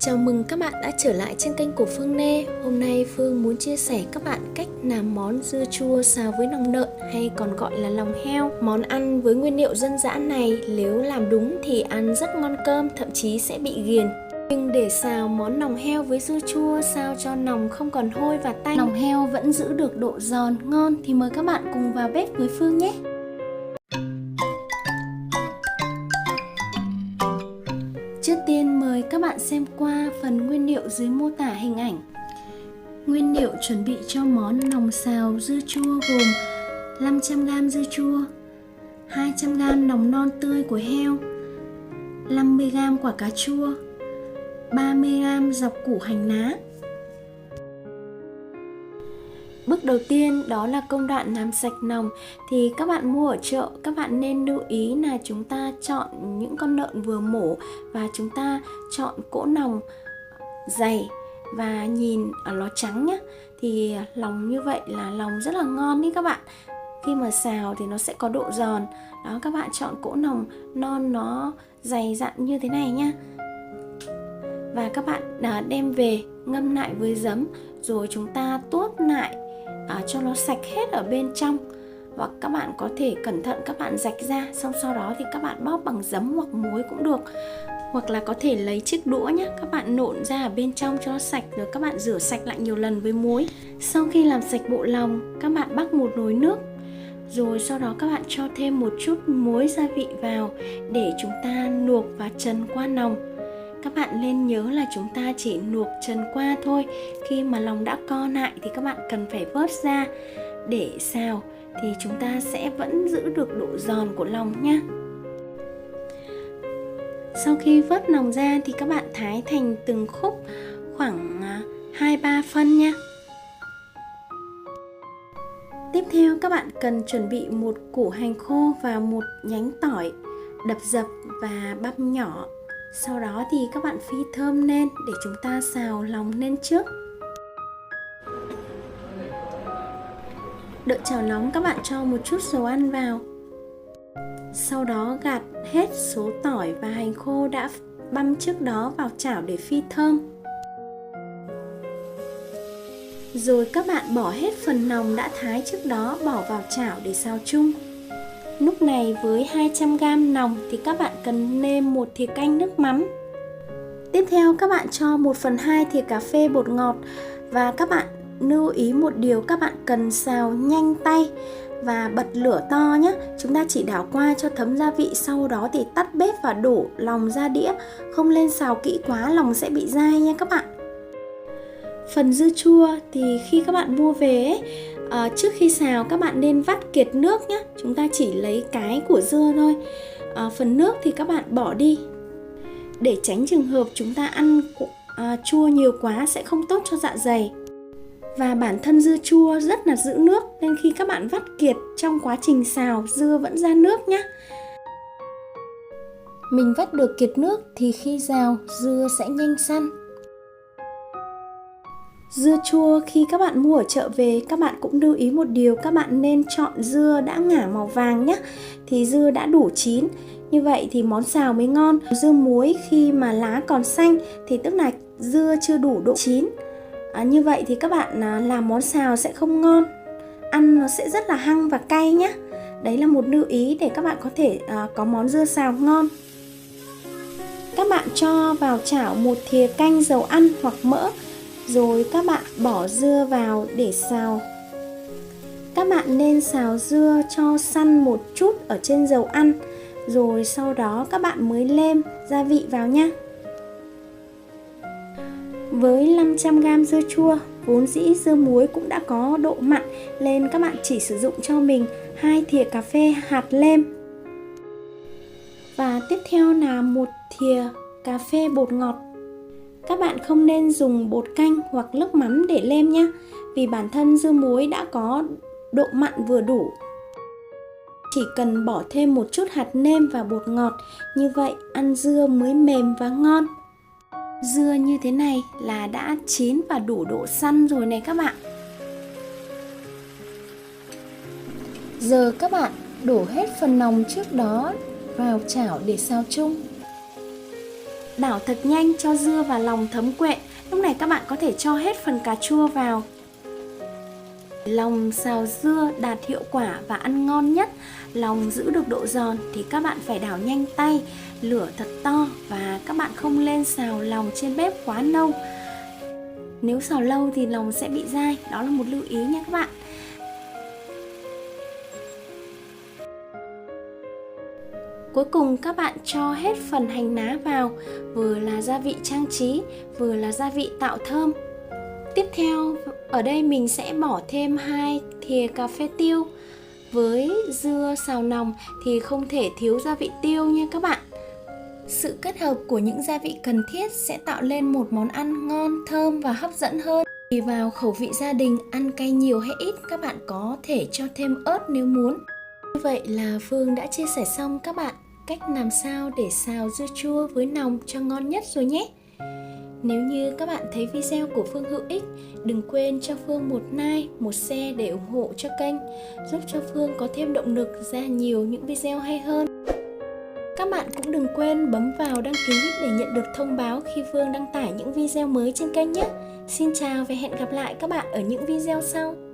Chào mừng các bạn đã trở lại trên kênh của Phương Nê. Hôm nay Phương muốn chia sẻ các bạn cách làm món dưa chua xào với lòng lợn hay còn gọi là lòng heo. Món ăn với nguyên liệu dân dã này nếu làm đúng thì ăn rất ngon cơm, thậm chí sẽ bị ghiền. Nhưng để xào món lòng heo với dưa chua sao cho lòng không còn hôi và tanh, lòng heo vẫn giữ được độ giòn ngon thì mời các bạn cùng vào bếp với Phương nhé. Trước tiên mời các bạn xem qua phần nguyên liệu dưới mô tả hình ảnh. Nguyên liệu chuẩn bị cho món lòng xào dưa chua gồm 500g dưa chua, 200g lòng non tươi của heo, 50g quả cà chua, 30g dọc củ hành lá. Bước đầu tiên đó là công đoạn làm sạch lòng. Thì các bạn mua ở chợ, các bạn nên lưu ý là chúng ta chọn những con lợn vừa mổ và chúng ta chọn cỗ lòng dày và nhìn ở nó trắng nhé. Thì lòng như vậy là lòng rất là ngon đấy các bạn. Khi mà xào thì nó sẽ có độ giòn. Đó, các bạn chọn cỗ lòng non nó dày dặn như thế này nhá. Và các bạn đem về ngâm lại với giấm, rồi chúng ta tuốt lại cho nó sạch hết ở bên trong. Hoặc các bạn có thể cẩn thận các bạn rạch ra, xong sau đó thì các bạn bóp bằng giấm hoặc muối cũng được. Hoặc là có thể lấy chiếc đũa nhé, các bạn nộn ra ở bên trong cho nó sạch, rồi các bạn rửa sạch lại nhiều lần với muối. Sau khi làm sạch bộ lòng, các bạn bắc một nồi nước, rồi sau đó các bạn cho thêm một chút muối gia vị vào để chúng ta luộc và trần qua lòng. Các bạn nên nhớ là chúng ta chỉ luộc trần qua thôi. Khi mà lòng đã co lại thì các bạn cần phải vớt ra để xào, thì chúng ta sẽ vẫn giữ được độ giòn của lòng nha. Sau khi vớt lòng ra thì các bạn thái thành từng khúc khoảng 2-3 phân nha. Tiếp theo các bạn cần chuẩn bị một củ hành khô và một nhánh tỏi đập dập và băm nhỏ. Sau đó thì các bạn phi thơm lên để chúng ta xào lòng lên trước. Đợi chảo nóng, các bạn cho một chút dầu ăn vào. Sau đó gạt hết số tỏi và hành khô đã băm trước đó vào chảo để phi thơm. Rồi các bạn bỏ hết phần lòng đã thái trước đó bỏ vào chảo để xào chung. Lúc này với 200g lòng thì các bạn cần nêm 1 thìa canh nước mắm. Tiếp theo các bạn cho 1/2 thìa cà phê bột ngọt. Và các bạn lưu ý một điều, các bạn cần xào nhanh tay và bật lửa to nhé. Chúng ta chỉ đảo qua cho thấm gia vị, sau đó thì tắt bếp và đổ lòng ra đĩa. Không lên xào kỹ quá, lòng sẽ bị dai nha các bạn. Phần dưa chua thì khi các bạn mua về ấy, trước khi xào các bạn nên vắt kiệt nước nhé. Chúng ta chỉ lấy cái của dưa thôi. Phần nước thì các bạn bỏ đi để tránh trường hợp chúng ta ăn chua nhiều quá sẽ không tốt cho dạ dày. Và bản thân dưa chua rất là giữ nước, nên khi các bạn vắt kiệt trong quá trình xào, dưa vẫn ra nước nhé. Mình vắt được kiệt nước thì khi xào dưa sẽ nhanh săn. Dưa chua khi các bạn mua ở chợ về, các bạn cũng lưu ý một điều, các bạn nên chọn dưa đã ngả màu vàng nhé. Thì dưa đã đủ chín, như vậy thì món xào mới ngon. Dưa muối khi mà lá còn xanh thì tức là dưa chưa đủ độ chín. Như vậy thì các bạn làm món xào sẽ không ngon, ăn nó sẽ rất là hăng và cay nhé. Đấy là một lưu ý để các bạn có thể có món dưa xào ngon. Các bạn cho vào chảo 1 thìa canh dầu ăn hoặc mỡ, rồi các bạn bỏ dưa vào để xào. Các bạn nên xào dưa cho săn một chút ở trên dầu ăn, rồi sau đó các bạn mới nêm gia vị vào nhé. Với 500g dưa chua, vốn dĩ dưa muối cũng đã có độ mặn, nên các bạn chỉ sử dụng cho mình 2 thìa cà phê hạt lem. Và tiếp theo là 1 thìa cà phê bột ngọt. Các bạn không nên dùng bột canh hoặc nước mắm để nêm nhé, vì bản thân dưa muối đã có độ mặn vừa đủ. Chỉ cần bỏ thêm một chút hạt nêm và bột ngọt, như vậy ăn dưa mới mềm và ngon. Dưa như thế này là đã chín và đủ độ săn rồi này các bạn. Giờ các bạn đổ hết phần lòng trước đó vào chảo để xào chung. Đảo thật nhanh cho dưa và lòng thấm quện. Lúc này các bạn có thể cho hết phần cà chua vào. Lòng xào dưa đạt hiệu quả và ăn ngon nhất, lòng giữ được độ giòn thì các bạn phải đảo nhanh tay, lửa thật to và các bạn không lên xào lòng trên bếp quá lâu. Nếu xào lâu thì lòng sẽ bị dai, đó là một lưu ý nha các bạn. Cuối cùng các bạn cho hết phần hành lá vào, vừa là gia vị trang trí, vừa là gia vị tạo thơm. Tiếp theo, ở đây mình sẽ bỏ thêm 2 thìa cà phê tiêu. Với dưa xào nòng thì không thể thiếu gia vị tiêu nha các bạn. Sự kết hợp của những gia vị cần thiết sẽ tạo lên một món ăn ngon, thơm và hấp dẫn hơn. Tùy vào khẩu vị gia đình, ăn cay nhiều hay ít, các bạn có thể cho thêm ớt nếu muốn. Như vậy là Phương đã chia sẻ xong các bạn cách làm sao để xào dưa chua với nòng cho ngon nhất rồi nhé. Nếu như các bạn thấy video của Phương hữu ích, đừng quên cho Phương một like, một share để ủng hộ cho kênh, giúp cho Phương có thêm động lực ra nhiều những video hay hơn. Các bạn cũng đừng quên bấm vào đăng ký để nhận được thông báo khi Phương đăng tải những video mới trên kênh nhé. Xin chào và hẹn gặp lại các bạn ở những video sau.